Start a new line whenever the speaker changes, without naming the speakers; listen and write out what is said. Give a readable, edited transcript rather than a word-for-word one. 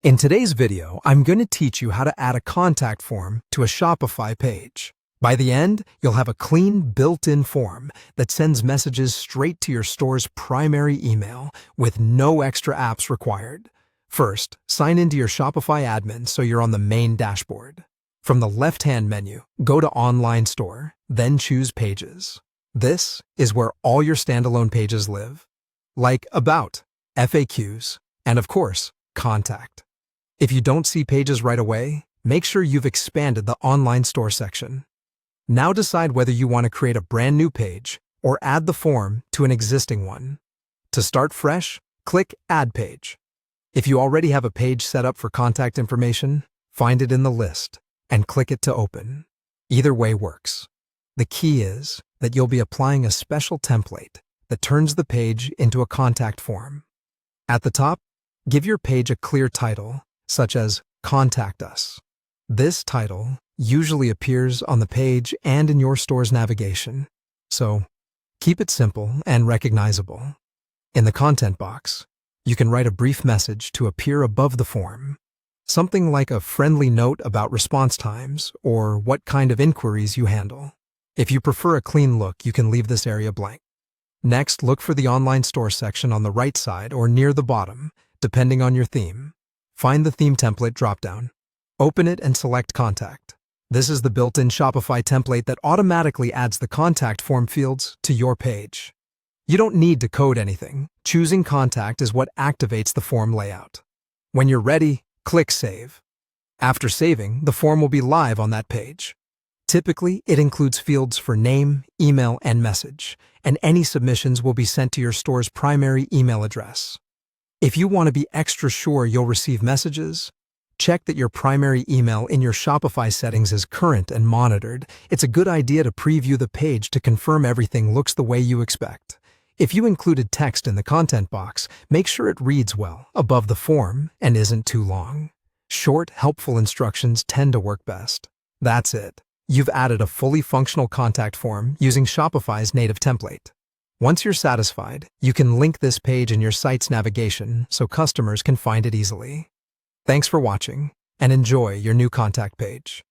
In today's video, I'm going to teach you how to add a contact form to a Shopify page. By the end, you'll have a clean, built-in form that sends messages straight to your store's primary email with no extra apps required. First, sign into your Shopify admin so you're on the main dashboard. From the left-hand menu, go to Online Store, then choose Pages. This is where all your standalone pages live, like About, FAQs, and of course, Contact. If you don't see pages right away, make sure you've expanded the Online Store section. Now decide whether you want to create a brand new page or add the form to an existing one. To start fresh, click Add Page. If you already have a page set up for contact information, find it in the list and click it to open. Either way works. The key is that you'll be applying a special template that turns the page into a contact form. At the top, give your page a clear title, such as Contact Us. This title usually appears on the page and in your store's navigation, so keep it simple and recognizable. In the content box, you can write a brief message to appear above the form, something like a friendly note about response times or what kind of inquiries you handle. If you prefer a clean look, you can leave this area blank. Next, look for the Online Store section on the right side or near the bottom, depending on your theme. Find the Theme Template dropdown. Open it and select Contact. This is the built-in Shopify template that automatically adds the contact form fields to your page. You don't need to code anything. Choosing Contact is what activates the form layout. When you're ready, click Save. After saving, the form will be live on that page. Typically, it includes fields for name, email, and message, and any submissions will be sent to your store's primary email address. If you want to be extra sure you'll receive messages, check that your primary email in your Shopify settings is current and monitored. It's a good idea to preview the page to confirm everything looks the way you expect. If you included text in the content box, make sure it reads well above the form and isn't too long. Short, helpful instructions tend to work best. That's it. You've added a fully functional contact form using Shopify's native template. Once you're satisfied, you can link this page in your site's navigation so customers can find it easily. Thanks for watching, and enjoy your new contact page.